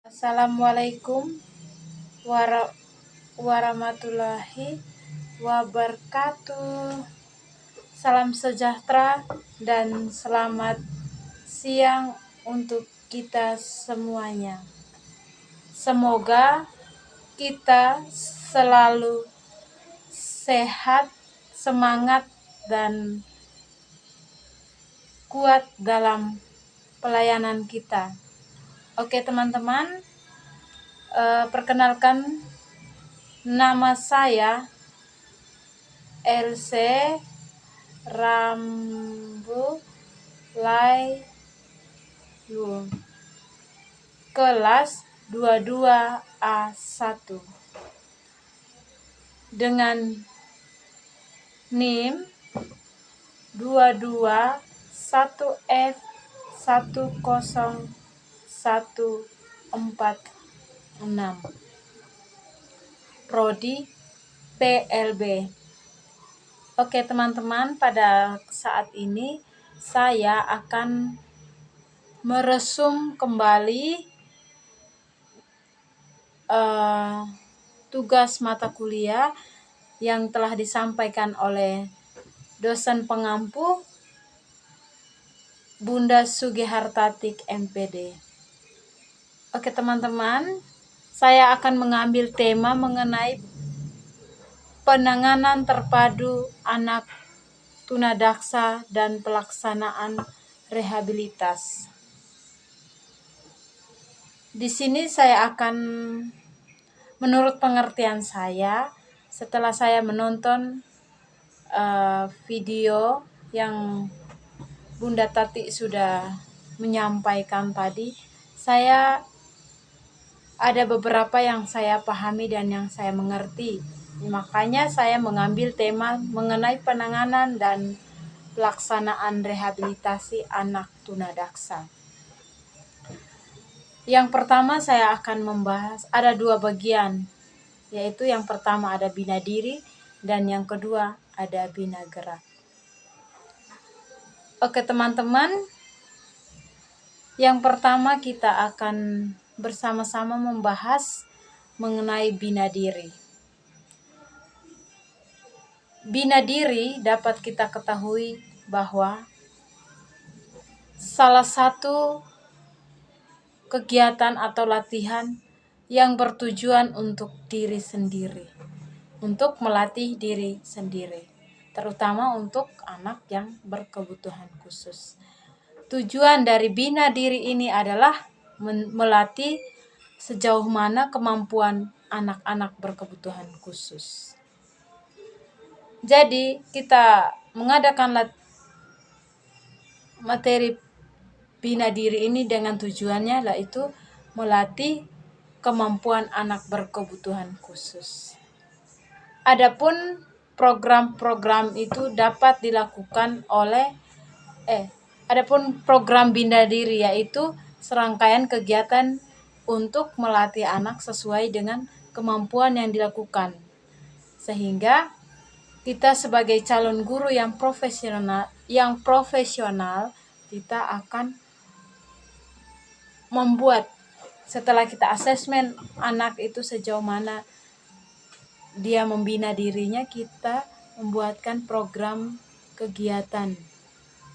Assalamualaikum warahmatullahi wabarakatuh. Salam sejahtera dan selamat siang untuk kita semuanya. Semoga kita selalu sehat, semangat, dan kuat dalam pelayanan kita. Oke teman-teman, perkenalkan nama saya Else Rambu Layu, kelas 22A1 dengan NIM 221F10146, Prodi PLB. Oke teman-teman, pada saat ini saya akan meresum kembali tugas mata kuliah yang telah disampaikan oleh dosen pengampu Bunda Sugihartatik MPD. Oke teman-teman, saya akan mengambil tema mengenai penanganan terpadu anak tunadaksa dan pelaksanaan rehabilitas. Di sini saya akan, menurut pengertian saya, setelah saya menonton video yang Bunda Tati sudah menyampaikan tadi, saya ada beberapa yang saya pahami dan yang saya mengerti. Makanya saya mengambil tema mengenai penanganan dan pelaksanaan rehabilitasi anak tunadaksa. Yang pertama saya akan membahas ada dua bagian, yaitu yang pertama ada bina diri dan yang kedua ada bina gerak. Oke teman-teman, yang pertama kita akan bersama-sama membahas mengenai bina diri. Bina diri dapat kita ketahui bahwa salah satu kegiatan atau latihan yang bertujuan untuk diri sendiri, untuk melatih diri sendiri, terutama untuk anak yang berkebutuhan khusus. Tujuan dari bina diri ini adalah melatih sejauh mana kemampuan anak-anak berkebutuhan khusus. Jadi kita mengadakan materi bina diri ini dengan tujuannya yaitu melatih kemampuan anak berkebutuhan khusus. Adapun program-program itu dapat dilakukan oleh adapun program bina diri yaitu serangkaian kegiatan untuk melatih anak sesuai dengan kemampuan yang dilakukan, sehingga kita sebagai calon guru yang profesional kita akan membuat, setelah kita asesmen anak itu sejauh mana dia membina dirinya, kita membuatkan program kegiatan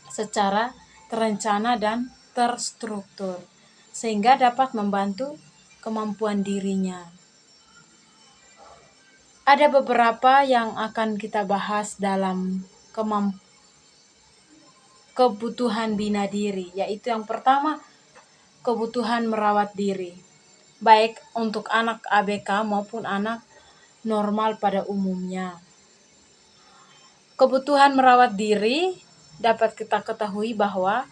secara terencana dan terstruktur sehingga dapat membantu kemampuan dirinya. Ada beberapa yang akan kita bahas dalam kebutuhan bina diri, yaitu yang pertama kebutuhan merawat diri, baik untuk anak ABK maupun anak normal pada umumnya. Kebutuhan merawat diri dapat kita ketahui bahwa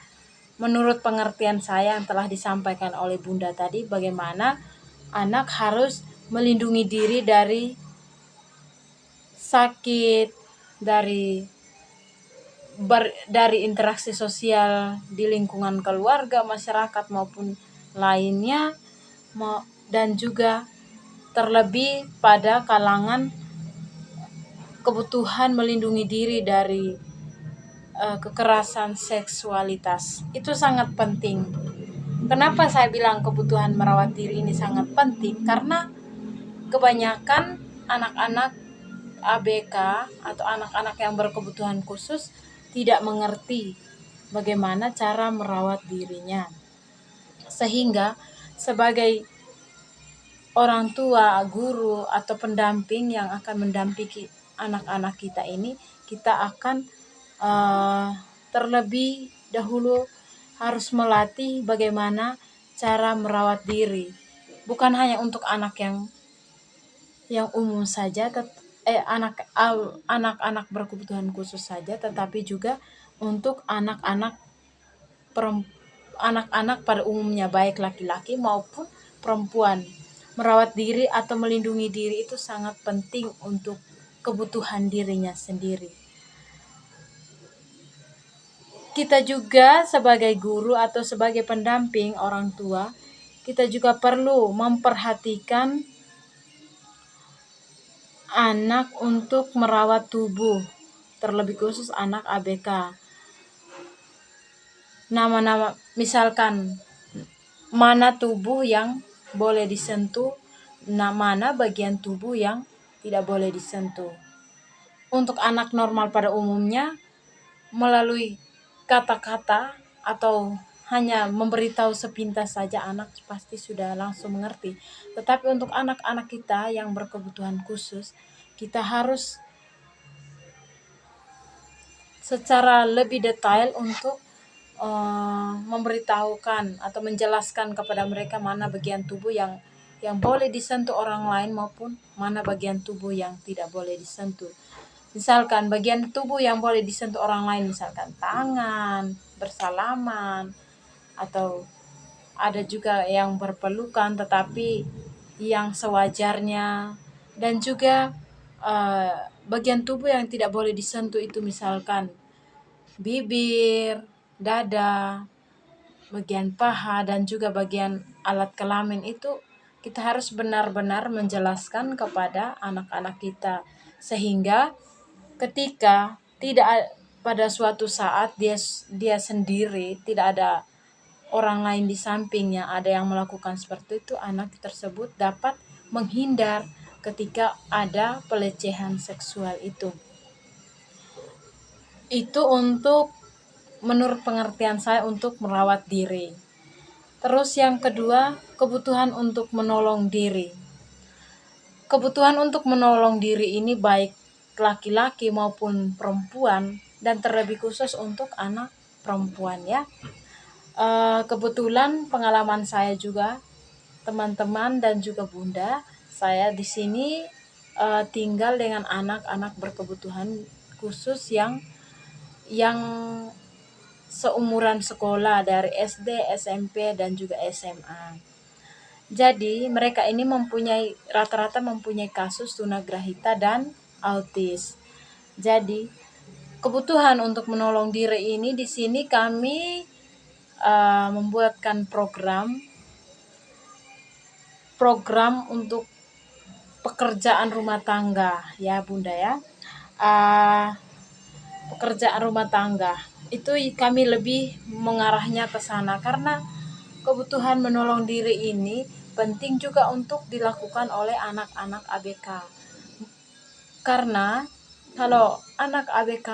menurut pengertian saya yang telah disampaikan oleh Bunda tadi, bagaimana anak harus melindungi diri dari sakit, dari interaksi sosial di lingkungan keluarga, masyarakat maupun lainnya, dan juga terlebih pada kalangan kebutuhan melindungi diri dari kekerasan seksualitas. Itu sangat penting Kenapa saya bilang kebutuhan merawat diri ini sangat penting? Karena kebanyakan anak-anak ABK atau anak-anak yang berkebutuhan khusus tidak mengerti bagaimana cara merawat dirinya. Sehingga sebagai orang tua, guru, atau pendamping yang akan mendampingi anak-anak kita ini, kita akan terlebih dahulu harus melatih bagaimana cara merawat diri. Bukan hanya untuk anak yang umum saja, anak-anak berkebutuhan khusus saja, tetapi juga untuk anak-anak pada umumnya, baik laki-laki maupun perempuan. Merawat diri atau melindungi diri itu sangat penting untuk kebutuhan dirinya sendiri. Kita juga sebagai guru atau sebagai pendamping orang tua, kita juga perlu memperhatikan anak untuk merawat tubuh, terlebih khusus anak ABK. Nama-nama, misalkan mana tubuh yang boleh disentuh, mana bagian tubuh yang tidak boleh disentuh. Untuk anak normal pada umumnya, melalui kata-kata atau hanya memberitahu sepintas saja, anak pasti sudah langsung mengerti. Tetapi untuk anak-anak kita yang berkebutuhan khusus, kita harus secara lebih detail untuk memberitahukan atau menjelaskan kepada mereka mana bagian tubuh yang boleh disentuh orang lain maupun mana bagian tubuh yang tidak boleh disentuh. Misalkan bagian tubuh yang boleh disentuh orang lain, misalkan tangan, bersalaman, atau ada juga yang berpelukan tetapi yang sewajarnya. Dan juga bagian tubuh yang tidak boleh disentuh itu misalkan bibir, dada, bagian paha, dan juga bagian alat kelamin. Itu kita harus benar-benar menjelaskan kepada anak-anak kita, sehingga ketika tidak pada suatu saat dia sendiri, tidak ada orang lain di sampingnya, ada yang melakukan seperti itu, anak tersebut dapat menghindar ketika ada pelecehan seksual itu. Itu untuk menurut pengertian saya untuk merawat diri. Terus yang kedua, kebutuhan untuk menolong diri. Kebutuhan untuk menolong diri ini baik laki-laki maupun perempuan, dan terlebih khusus untuk anak perempuan ya. Kebetulan pengalaman saya juga, teman-teman dan juga bunda, saya di sini tinggal dengan anak-anak berkebutuhan khusus yang seumuran sekolah dari SD, SMP, dan juga SMA. Jadi mereka ini rata-rata mempunyai kasus tunagrahita dan autis. Jadi kebutuhan untuk menolong diri ini di sini kami membuatkan program untuk pekerjaan rumah tangga ya bunda ya. Pekerjaan rumah tangga itu kami lebih mengarahnya ke sana, karena kebutuhan menolong diri ini penting juga untuk dilakukan oleh anak-anak ABK. Karena kalau anak ABK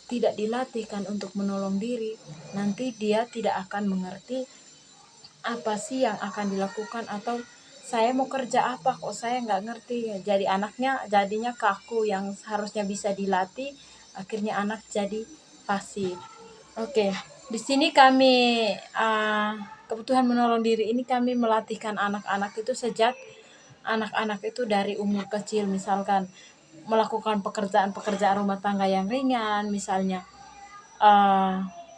tidak dilatihkan untuk menolong diri, nanti dia tidak akan mengerti apa sih yang akan dilakukan, atau saya mau kerja apa kok saya nggak ngerti. Jadi jadinya kaku, yang harusnya bisa dilatih akhirnya anak jadi pasif. Oke, di sini kami kebutuhan menolong diri ini kami melatihkan anak-anak itu sejak anak-anak itu dari umur kecil, misalkan melakukan pekerjaan rumah tangga yang ringan, misalnya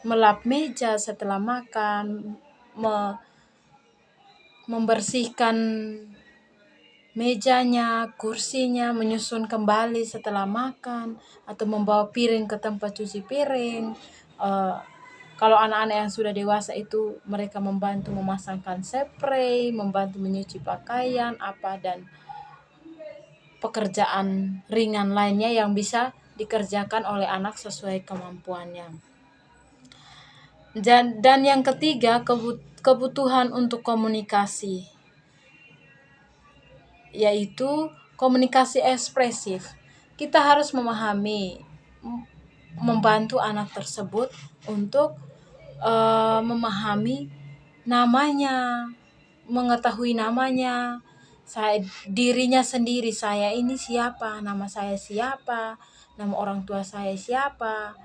melap meja setelah makan, membersihkan mejanya, kursinya, menyusun kembali setelah makan, atau membawa piring ke tempat cuci piring. Kalau anak-anak yang sudah dewasa itu mereka membantu memasangkan spray, membantu menyuci pakaian, dan pekerjaan ringan lainnya yang bisa dikerjakan oleh anak sesuai kemampuannya. Dan yang ketiga, kebutuhan untuk komunikasi, yaitu komunikasi ekspresif. Kita harus memahami, membantu anak tersebut untuk memahami namanya, mengetahui namanya, dirinya sendiri, saya ini siapa, nama saya siapa, nama orang tua saya siapa.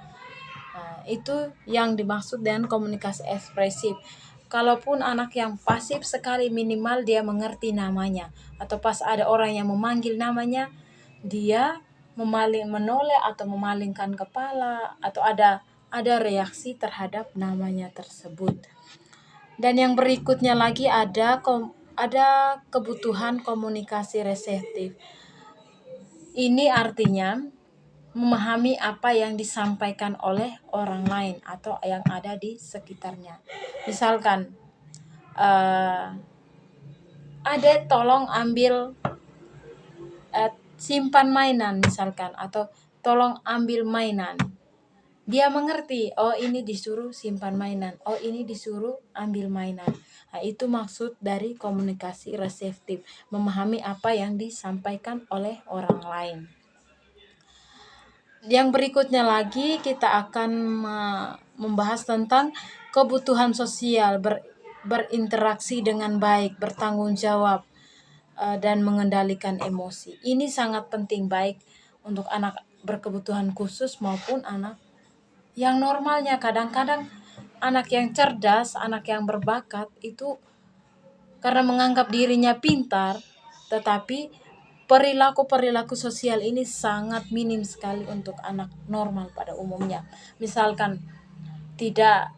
Nah, itu yang dimaksud dengan komunikasi ekspresif. Kalaupun anak yang pasif sekali, minimal dia mengerti namanya, atau pas ada orang yang memanggil namanya, dia menoleh atau memalingkan kepala, atau ada reaksi terhadap namanya tersebut. Dan yang berikutnya lagi ada kebutuhan komunikasi reseptif. Ini artinya memahami apa yang disampaikan oleh orang lain atau yang ada di sekitarnya. Misalkan, Adek tolong ambil, simpan mainan misalkan, atau tolong ambil mainan. Dia mengerti, oh ini disuruh simpan mainan, oh ini disuruh ambil mainan. Nah, itu maksud dari komunikasi reseptif, memahami apa yang disampaikan oleh orang lain. Yang berikutnya lagi kita akan membahas tentang kebutuhan sosial, berinteraksi dengan baik, bertanggung jawab, dan mengendalikan emosi. Ini sangat penting, baik untuk anak berkebutuhan khusus maupun anak yang normalnya. Kadang-kadang anak yang cerdas, anak yang berbakat itu karena menganggap dirinya pintar, tetapi perilaku sosial ini sangat minim sekali untuk anak normal pada umumnya. Misalkan tidak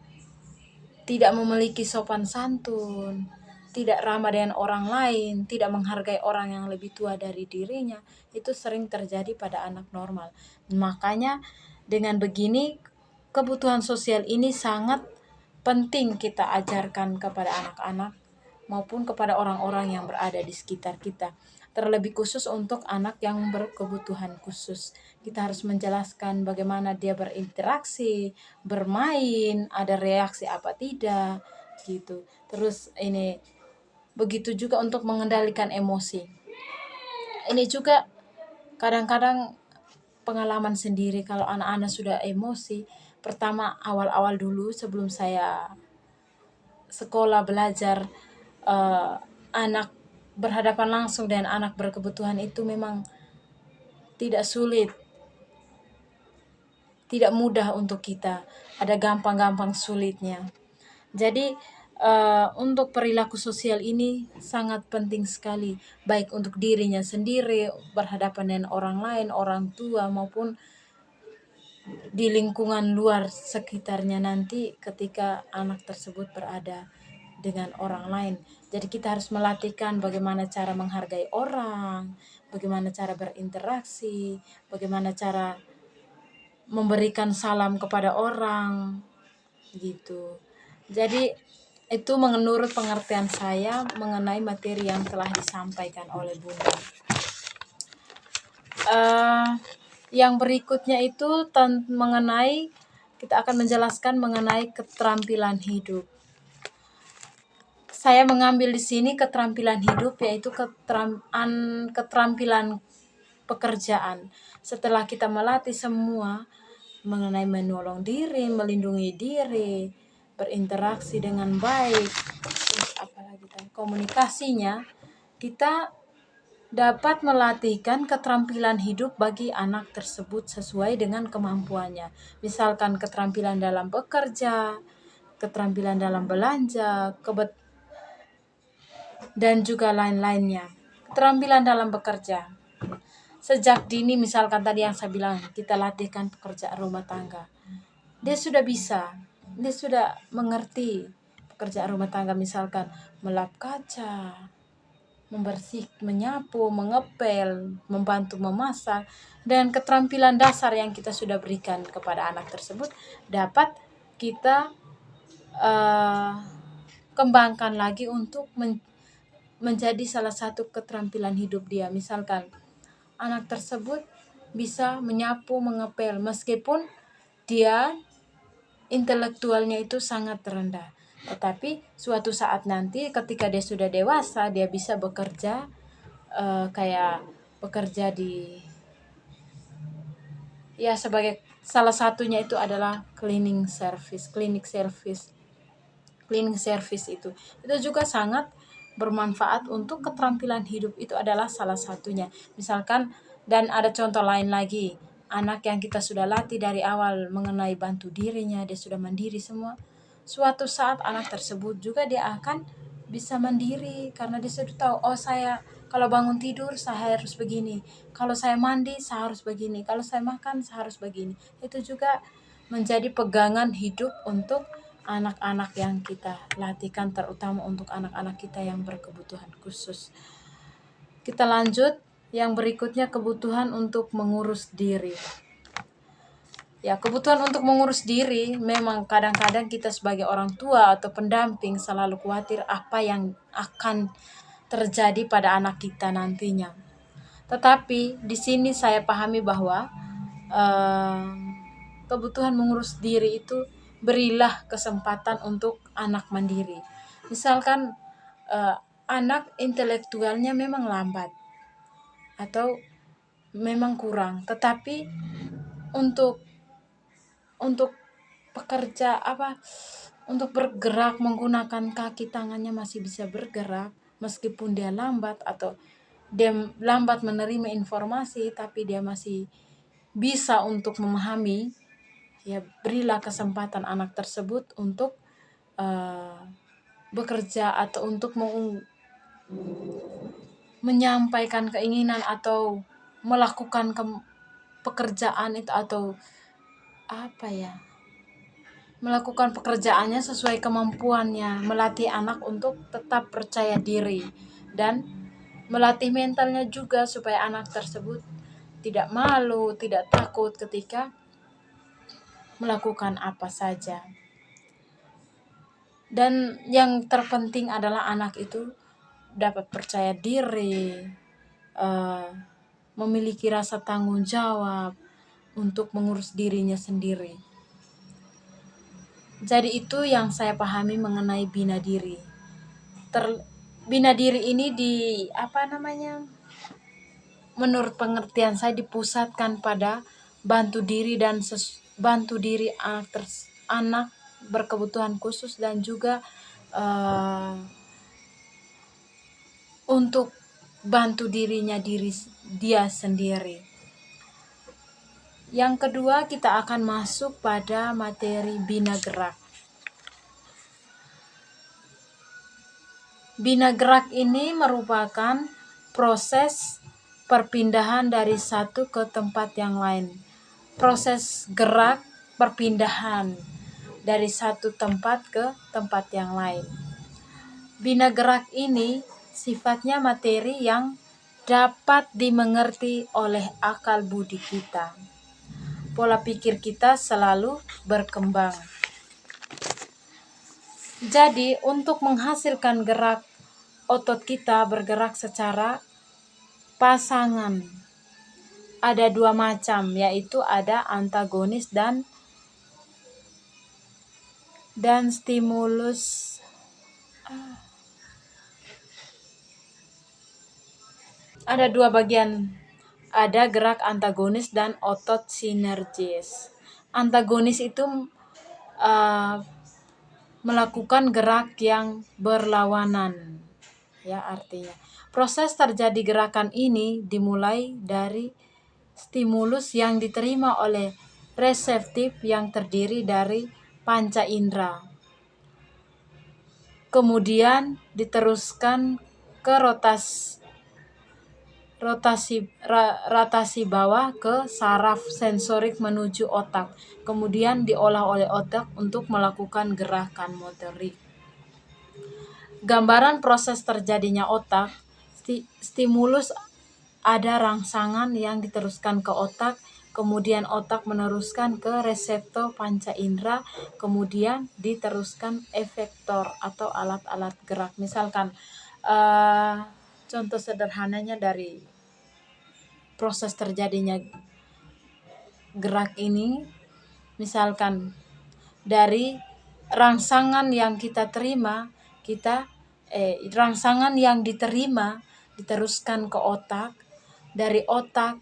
memiliki sopan santun, tidak ramah dengan orang lain, tidak menghargai orang yang lebih tua dari dirinya, itu sering terjadi pada anak normal. Makanya dengan begini, kebutuhan sosial ini sangat penting kita ajarkan kepada anak-anak maupun kepada orang-orang yang berada di sekitar kita. Terlebih khusus untuk anak yang berkebutuhan khusus. Kita harus menjelaskan bagaimana dia berinteraksi, bermain, ada reaksi apa tidak, gitu. Terus ini begitu juga untuk mengendalikan emosi. Ini juga kadang-kadang pengalaman sendiri, kalau anak-anak sudah emosi, pertama awal-awal dulu sebelum saya sekolah belajar, anak berhadapan langsung dengan anak berkebutuhan itu memang tidak sulit, tidak mudah untuk kita, ada gampang-gampang sulitnya. Jadi untuk perilaku sosial ini sangat penting sekali, baik untuk dirinya sendiri, berhadapan dengan orang lain, orang tua, maupun di lingkungan luar sekitarnya nanti ketika anak tersebut berada dengan orang lain. Jadi kita harus melatihkan bagaimana cara menghargai orang, bagaimana cara berinteraksi, bagaimana cara memberikan salam kepada orang, gitu. Jadi itu menurut pengertian saya mengenai materi yang telah disampaikan oleh Bunda. Yang berikutnya itu mengenai, kita akan menjelaskan mengenai keterampilan hidup. Saya mengambil di sini keterampilan hidup, yaitu keterampilan pekerjaan. Setelah kita melatih semua mengenai menolong diri, melindungi diri, berinteraksi dengan baik, terus apalagi komunikasinya, kita dapat melatihkan keterampilan hidup bagi anak tersebut sesuai dengan kemampuannya. Misalkan keterampilan dalam bekerja, keterampilan dalam belanja, dan juga lain-lainnya. Keterampilan dalam bekerja. Sejak dini, misalkan tadi yang saya bilang, kita latihkan pekerjaan rumah tangga. Dia sudah bisa, dia sudah mengerti pekerjaan rumah tangga, misalkan melap kaca, membersih, menyapu, mengepel, membantu memasak, dan keterampilan dasar yang kita sudah berikan kepada anak tersebut dapat kita kembangkan lagi untuk menjadi salah satu keterampilan hidup dia. Misalkan anak tersebut bisa menyapu, mengepel, meskipun dia intelektualnya itu sangat rendah. Tetapi suatu saat nanti ketika dia sudah dewasa, dia bisa bekerja, kayak bekerja di, ya sebagai salah satunya itu adalah cleaning service itu juga sangat bermanfaat untuk keterampilan hidup, itu adalah salah satunya. Misalkan, dan ada contoh lain lagi, anak yang kita sudah latih dari awal mengenai bantu dirinya, dia sudah mandiri semua. Suatu saat anak tersebut juga dia akan bisa mandiri karena dia sudah tahu, oh saya kalau bangun tidur saya harus begini, kalau saya mandi saya harus begini, kalau saya makan saya harus begini. Itu juga menjadi pegangan hidup untuk anak-anak yang kita latihkan, terutama untuk anak-anak kita yang berkebutuhan khusus. Kita lanjut, yang berikutnya kebutuhan untuk mengurus diri. Ya, kebutuhan untuk mengurus diri memang kadang-kadang kita sebagai orang tua atau pendamping selalu khawatir apa yang akan terjadi pada anak kita nantinya. Tetapi di sini saya pahami bahwa kebutuhan mengurus diri itu, berilah kesempatan untuk anak mandiri. Misalkan anak intelektualnya memang lambat atau memang kurang, tetapi untuk pekerja untuk bergerak menggunakan kaki tangannya masih bisa bergerak, meskipun dia lambat atau dia lambat menerima informasi, tapi dia masih bisa untuk memahami. Ya, berilah kesempatan anak tersebut untuk bekerja atau untuk menyampaikan keinginan atau melakukan pekerjaan itu, atau melakukan pekerjaannya sesuai kemampuannya, melatih anak untuk tetap percaya diri dan melatih mentalnya juga supaya anak tersebut tidak malu, tidak takut ketika melakukan apa saja. Dan yang terpenting adalah anak itu dapat percaya diri, memiliki rasa tanggung jawab untuk mengurus dirinya sendiri. Jadi itu yang saya pahami mengenai bina diri. Bina diri ini menurut pengertian saya dipusatkan pada bantu diri dan bantu diri anak berkebutuhan khusus, dan juga untuk bantu dirinya dia sendiri. Yang kedua, kita akan masuk pada materi bina gerak. Bina gerak ini merupakan proses perpindahan dari satu ke tempat yang lain. Proses gerak perpindahan dari satu tempat ke tempat yang lain. Bina gerak ini sifatnya materi yang dapat dimengerti oleh akal budi kita. Pola pikir kita selalu berkembang. Jadi untuk menghasilkan gerak, otot kita bergerak secara pasangan. Ada dua macam, yaitu ada antagonis dan stimulus. Ada dua bagian, ada gerak antagonis dan otot sinergis. Antagonis itu melakukan gerak yang berlawanan. Ya, artinya proses terjadi gerakan ini dimulai dari stimulus yang diterima oleh reseptif yang terdiri dari panca indera. Kemudian diteruskan ke rotasi bawah ke saraf sensorik menuju otak. Kemudian diolah oleh otak untuk melakukan gerakan motorik. Gambaran proses terjadinya otak, stimulus ada rangsangan yang diteruskan ke otak, kemudian otak meneruskan ke reseptor panca indera, kemudian diteruskan efektor atau alat-alat gerak. Misalkan contoh sederhananya dari proses terjadinya gerak ini, misalkan dari rangsangan yang kita terima, rangsangan yang diterima diteruskan ke otak, dari otak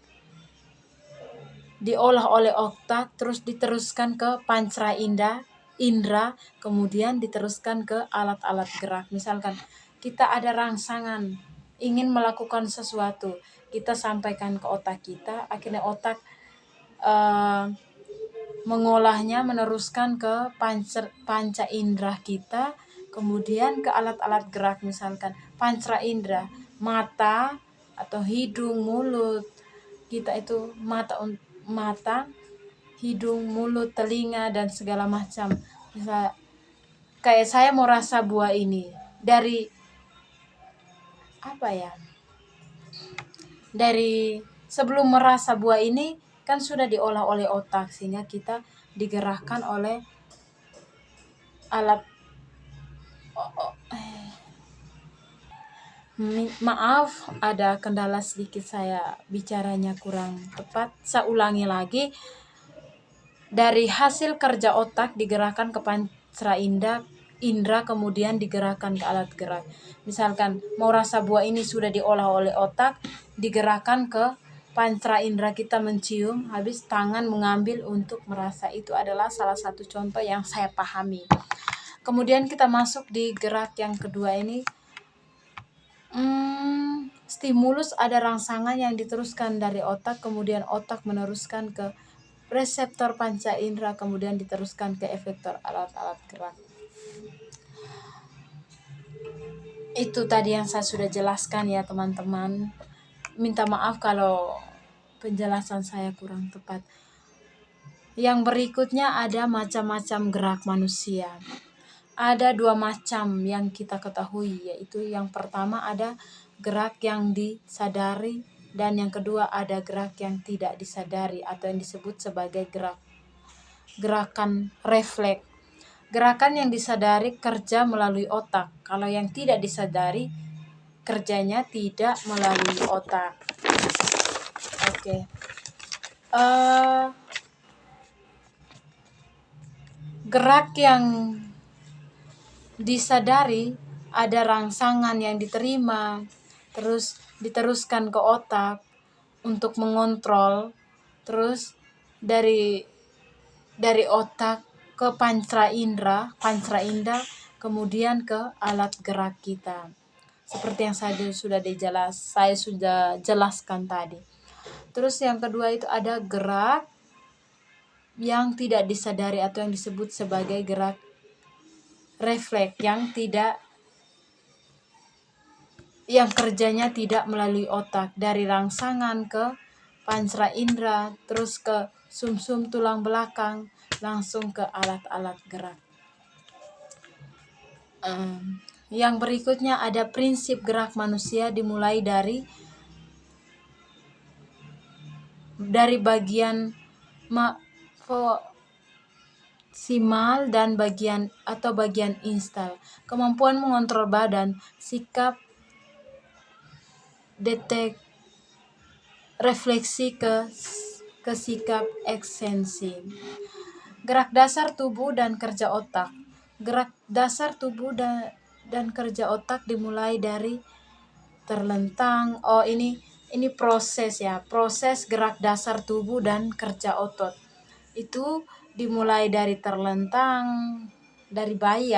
diolah oleh otak, terus diteruskan ke panca indera, kemudian diteruskan ke alat-alat gerak. Misalkan kita ada rangsangan ingin melakukan sesuatu, kita sampaikan ke otak kita, akhirnya otak mengolahnya, meneruskan ke panca indera kita, kemudian ke alat-alat gerak. Misalkan panca indera, mata atau hidung, mulut. Kita itu mata, hidung, mulut, telinga, dan segala macam. Misal kayak saya mau rasa buah ini dari apa ya? Dari sebelum merasa buah ini kan sudah diolah oleh otak, sehingga kita digerakkan oleh alat. Maaf, ada kendala sedikit, saya bicaranya kurang tepat. Saya ulangi lagi. Dari hasil kerja otak digerakkan ke panca indera, kemudian digerakkan ke alat gerak. Misalkan mau rasa buah ini sudah diolah oleh otak, digerakkan ke panca indera, kita mencium, habis tangan mengambil untuk merasa. Itu adalah salah satu contoh yang saya pahami. Kemudian kita masuk di gerak yang kedua ini. Stimulus ada rangsangan yang diteruskan dari otak, kemudian otak meneruskan ke reseptor panca indera, kemudian diteruskan ke efektor alat-alat gerak. Itu tadi yang saya sudah jelaskan ya teman-teman. Minta maaf kalau penjelasan saya kurang tepat. Yang berikutnya ada macam-macam gerak manusia. Ada 2 macam yang kita ketahui, yaitu yang pertama ada gerak yang disadari, dan yang kedua ada gerak yang tidak disadari atau yang disebut sebagai gerakan refleks. Gerakan yang disadari kerja melalui otak. Kalau yang tidak disadari kerjanya tidak melalui otak. Oke. Gerak yang disadari ada rangsangan yang diterima, terus diteruskan ke otak untuk mengontrol, terus dari otak ke panca indera, kemudian ke alat gerak kita. Seperti yang saya sudah jelaskan tadi. Terus yang kedua itu ada gerak yang tidak disadari atau yang disebut sebagai gerak refleks, yang kerjanya tidak melalui otak, dari rangsangan ke panca indera, terus ke sumsum tulang belakang, langsung ke alat-alat gerak. Yang berikutnya ada prinsip gerak manusia, dimulai dari bagian simal dan bagian instal. Kemampuan mengontrol badan, sikap, refleksi ke sikap ekstensi. Gerak dasar tubuh dan kerja otak. Gerak dasar tubuh dan kerja otak dimulai dari terlentang. Ini proses ya. Proses gerak dasar tubuh dan kerja otot. Itu dimulai dari terlentang, dari bayi,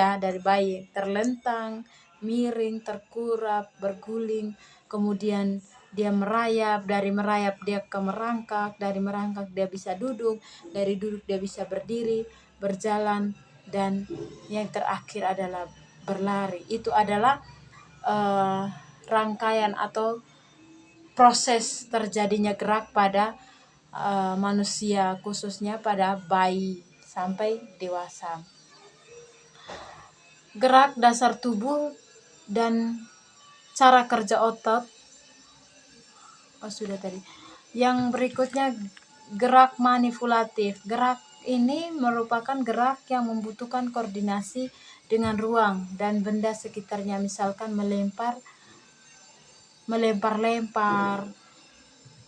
terlentang, miring, terkurap, berguling, kemudian dia merayap, dari merayap dia ke merangkak, dari merangkak dia bisa duduk, dari duduk dia bisa berdiri, berjalan, dan yang terakhir adalah berlari. Itu adalah rangkaian atau proses terjadinya gerak pada manusia, khususnya pada bayi sampai dewasa. Gerak dasar tubuh dan cara kerja otot. Sudah tadi. Yang berikutnya gerak manipulatif. Gerak ini merupakan gerak yang membutuhkan koordinasi dengan ruang dan benda sekitarnya, misalkan melempar-lempar,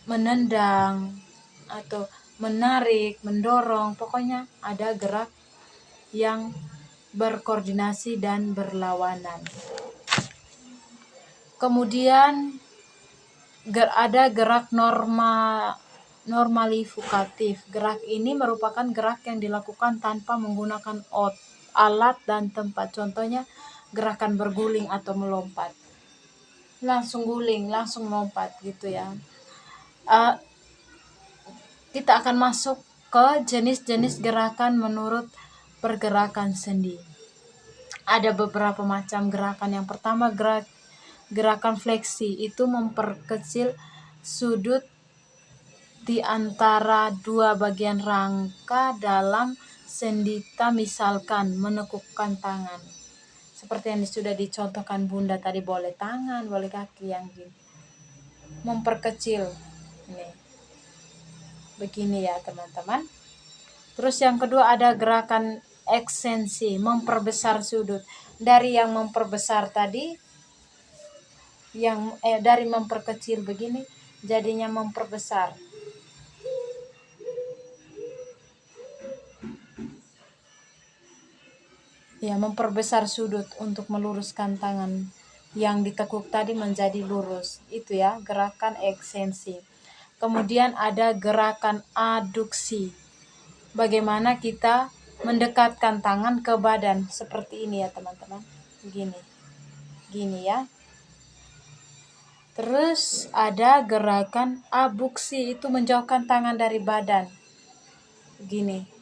menendang, atau menarik, mendorong. Pokoknya ada gerak yang berkoordinasi dan berlawanan. Kemudian ada gerak normalifukatif. Gerak ini merupakan gerak yang dilakukan tanpa menggunakan alat dan tempat. Contohnya gerakan berguling atau melompat. Langsung guling, langsung melompat gitu ya. Kita akan masuk ke jenis-jenis gerakan menurut pergerakan sendi. Ada beberapa macam gerakan. Yang pertama gerakan fleksi, itu memperkecil sudut di antara dua bagian rangka dalam sendita, misalkan menekukkan tangan. Seperti yang sudah dicontohkan Bunda tadi, boleh tangan, boleh kaki yang gini. Memperkecil. Nih. Begini ya teman-teman. Terus yang kedua ada gerakan ekstensi, memperbesar sudut. Dari yang memperbesar tadi, dari memperkecil begini, jadinya memperbesar. Ya, memperbesar sudut untuk meluruskan tangan yang ditekuk tadi menjadi lurus. Itu ya, gerakan ekstensi. Kemudian ada gerakan aduksi. Bagaimana kita mendekatkan tangan ke badan seperti ini ya teman-teman. Gini ya. Terus ada gerakan abduksi, itu menjauhkan tangan dari badan. Gini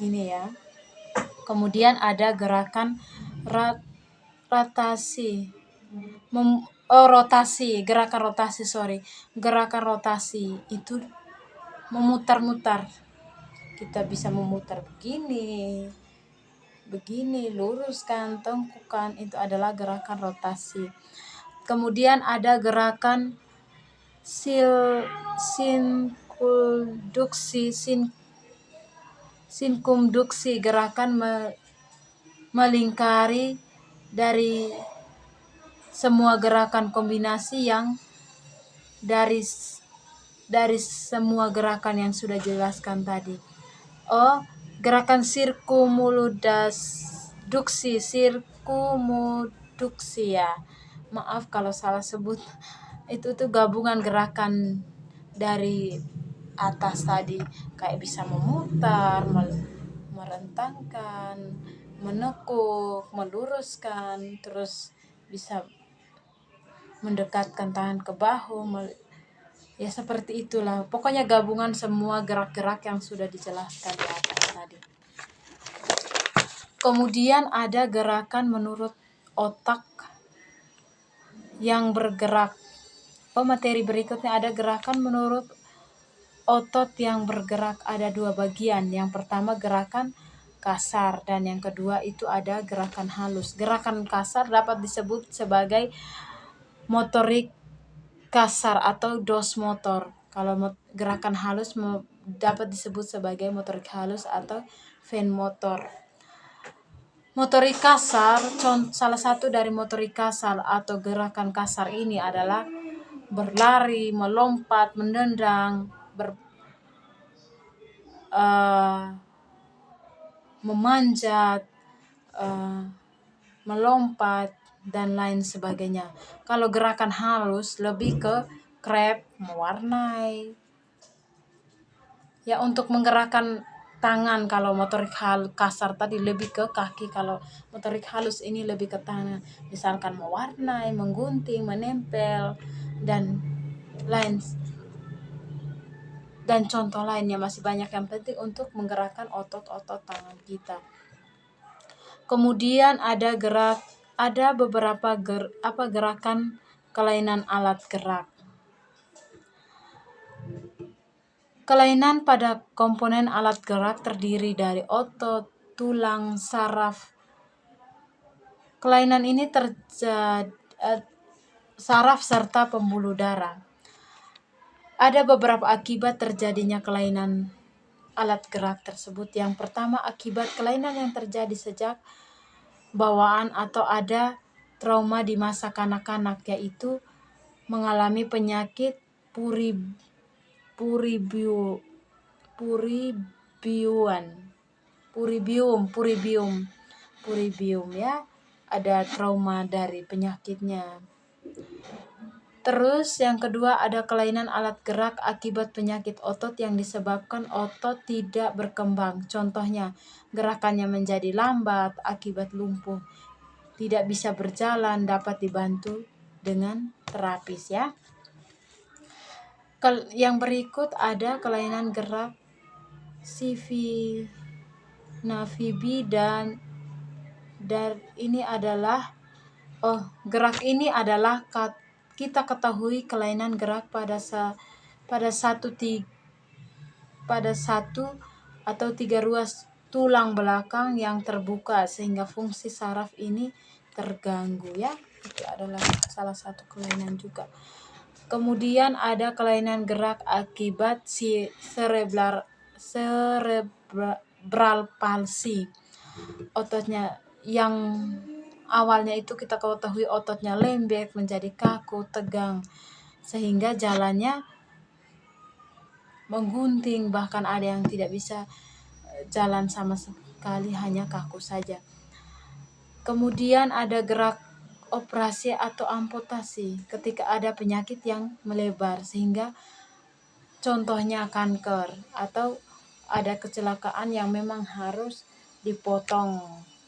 ya. Kemudian ada gerakan rotasi. Gerakan rotasi itu memutar-mutar. Kita bisa memutar begini, luruskan, tengkukkan, itu adalah gerakan rotasi. Kemudian ada gerakan sinkumduksi, gerakan melingkari dari semua gerakan kombinasi yang dari semua gerakan yang sudah jelaskan tadi. Gerakan sirkumuduksi ya. Maaf kalau salah sebut. Itu tuh gabungan gerakan dari atas tadi, kayak bisa memutar, merentangkan, menekuk, meluruskan, terus bisa mendekatkan tangan ke bahu, ya seperti itulah. Pokoknya gabungan semua gerak-gerak yang sudah dijelaskan di atas tadi. Kemudian ada gerakan menurut otak yang bergerak. Materi berikutnya ada gerakan menurut otot yang bergerak, ada dua bagian. Yang pertama gerakan kasar dan yang kedua itu ada gerakan halus. Gerakan kasar dapat disebut sebagai motorik kasar atau dos motor. Kalau gerakan halus dapat disebut sebagai motorik halus atau fine motor. Motorik kasar, salah satu dari motorik kasar atau gerakan kasar ini adalah berlari, melompat, menendang, memanjat, melompat, dan lain sebagainya. Kalau gerakan halus lebih ke krep, mewarnai. Ya, untuk menggerakkan tangan, kalau motorik kasar tadi lebih ke kaki, kalau motorik halus ini lebih ke tangan. Misalkan mewarnai, menggunting, menempel, dan contoh lainnya masih banyak. Yang penting untuk menggerakkan otot-otot tangan kita. Kemudian ada beberapa gerakan kelainan alat gerak. Kelainan pada komponen alat gerak terdiri dari otot, tulang, saraf. Kelainan ini saraf serta pembuluh darah. Ada beberapa akibat terjadinya kelainan alat gerak tersebut. Yang pertama, akibat kelainan yang terjadi sejak bawaan atau ada trauma di masa kanak-kanak, yaitu mengalami penyakit puribium ya, ada trauma dari penyakitnya. Terus yang kedua ada kelainan alat gerak akibat penyakit otot yang disebabkan otot tidak berkembang. Contohnya, gerakannya menjadi lambat akibat lumpuh, tidak bisa berjalan, dapat dibantu dengan terapis ya. Yang berikut ada kelainan gerak navibi dan ini adalah gerak ini adalah kita ketahui kelainan gerak pada satu atau tiga ruas tulang belakang yang terbuka sehingga fungsi saraf ini terganggu ya. Itu adalah salah satu kelainan juga. Kemudian ada kelainan gerak akibat cerebral palsy. Ototnya yang awalnya itu kita ketahui ototnya lembek menjadi kaku, tegang, sehingga jalannya menggunting, bahkan ada yang tidak bisa jalan sama sekali, hanya kaku saja. Kemudian ada gerak operasi atau amputasi ketika ada penyakit yang melebar sehingga contohnya kanker atau ada kecelakaan yang memang harus dipotong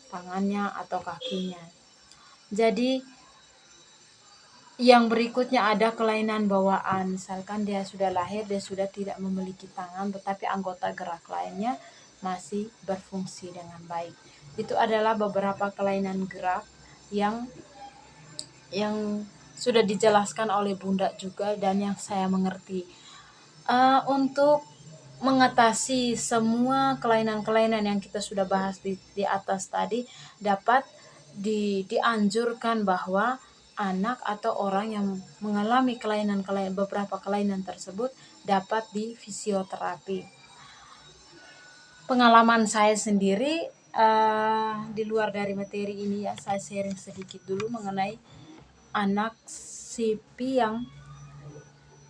tangannya atau kakinya. Jadi yang berikutnya ada kelainan bawaan, misalkan dia sudah lahir, dia sudah tidak memiliki tangan, tetapi anggota gerak lainnya masih berfungsi dengan baik. Itu adalah beberapa kelainan gerak yang sudah dijelaskan oleh Bunda juga dan yang saya mengerti. Untuk mengatasi semua kelainan-kelainan yang kita sudah bahas di atas tadi, dapat dianjurkan bahwa anak atau orang yang mengalami beberapa kelainan tersebut dapat di fisioterapi. Pengalaman saya sendiri di luar dari materi ini ya, saya sharing sedikit dulu mengenai anak SIPI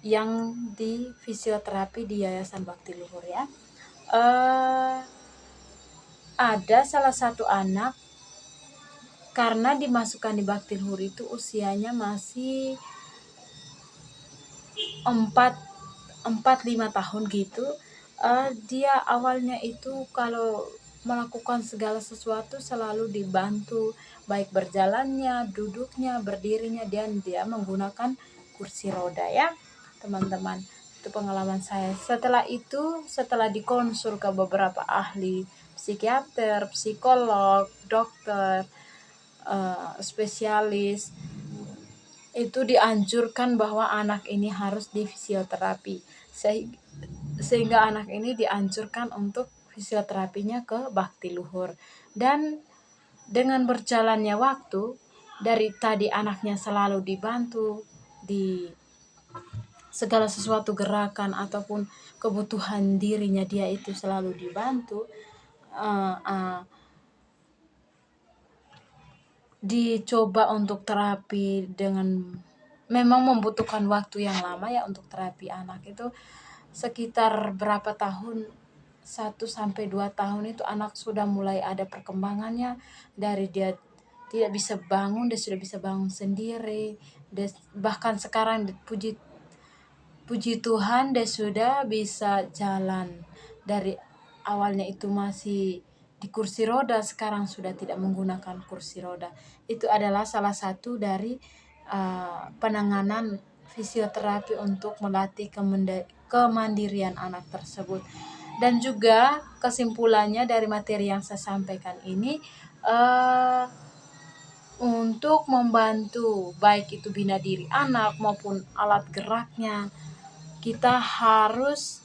yang di fisioterapi di Yayasan Bakti Luhur ya. Ada salah satu anak karena dimasukkan di Bakti Luhur itu usianya masih 4-5 tahun gitu. Dia awalnya itu kalau melakukan segala sesuatu selalu dibantu, baik berjalannya, duduknya, berdirinya, dan dia menggunakan kursi roda ya teman-teman. Itu pengalaman saya. Setelah dikonsul ke beberapa ahli, psikiater, psikolog, dokter, spesialis, itu dianjurkan bahwa anak ini harus di fisioterapi, sehingga anak ini dianjurkan untuk fisioterapinya ke Bakti Luhur. Dan dengan berjalannya waktu, dari tadi anaknya selalu dibantu di segala sesuatu gerakan ataupun kebutuhan dirinya, dia itu selalu dibantu, dicoba untuk terapi dengan memang membutuhkan waktu yang lama ya untuk terapi anak itu sekitar berapa tahun, 1-2 tahun itu anak sudah mulai ada perkembangannya. Dari dia tidak bisa bangun, dia sudah bisa bangun sendiri. Bahkan sekarang puji Tuhan dia sudah bisa jalan. Dari awalnya itu masih di kursi roda, sekarang sudah tidak menggunakan kursi roda. Itu adalah salah satu dari penanganan fisioterapi untuk melatih kemandirian anak tersebut. Dan juga kesimpulannya dari materi yang saya sampaikan ini, untuk membantu baik itu bina diri anak maupun alat geraknya, kita harus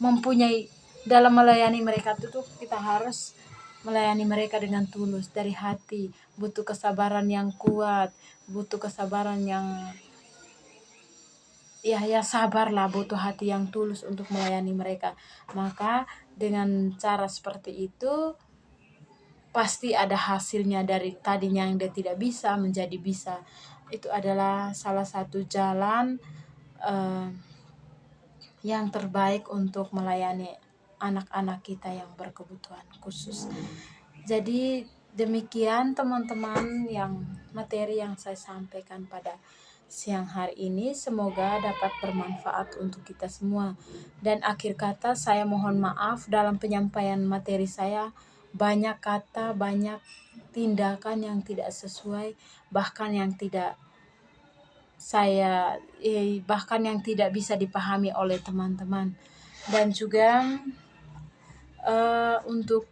mempunyai, dalam melayani mereka itu kita harus melayani mereka dengan tulus dari hati, butuh kesabaran yang kuat, butuh kesabaran yang ya sabarlah, butuh hati yang tulus untuk melayani mereka. Maka dengan cara seperti itu pasti ada hasilnya, dari tadinya yang dia tidak bisa menjadi bisa. Itu adalah salah satu jalan yang terbaik untuk melayani anak-anak kita yang berkebutuhan khusus. Jadi demikian teman-teman yang materi yang saya sampaikan pada siang hari ini, semoga dapat bermanfaat untuk kita semua. Dan akhir kata saya mohon maaf dalam penyampaian materi saya, banyak kata, banyak tindakan yang tidak sesuai, bahkan yang tidak bahkan yang tidak bisa dipahami oleh teman-teman. Dan juga untuk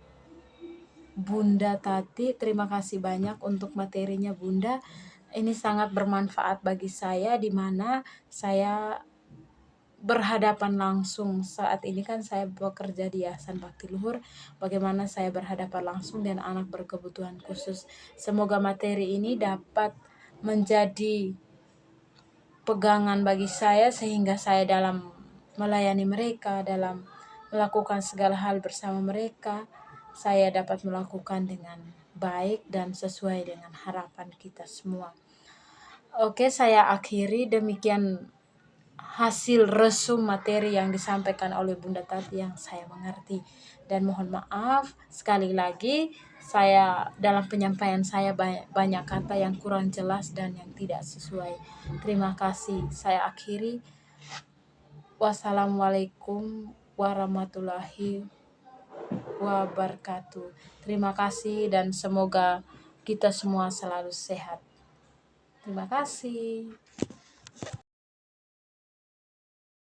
Bunda Tati, terima kasih banyak untuk materinya Bunda. Ini sangat bermanfaat bagi saya, di mana saya berhadapan langsung. Saat ini kan saya bekerja di Yayasan Bakti Luhur, bagaimana saya berhadapan langsung dengan anak berkebutuhan khusus. Semoga materi ini dapat menjadi pegangan bagi saya, sehingga saya dalam melayani mereka, dalam melakukan segala hal bersama mereka, saya dapat melakukan dengan baik dan sesuai dengan harapan kita semua. Oke, saya akhiri demikian hasil resum materi yang disampaikan oleh Bunda Tati yang saya mengerti. Dan mohon maaf sekali lagi, saya dalam penyampaian saya banyak kata yang kurang jelas dan yang tidak sesuai. Terima kasih. Saya akhiri. Wassalamualaikum warahmatullahi wabarakatuh. Terima kasih dan semoga kita semua selalu sehat. Terima kasih.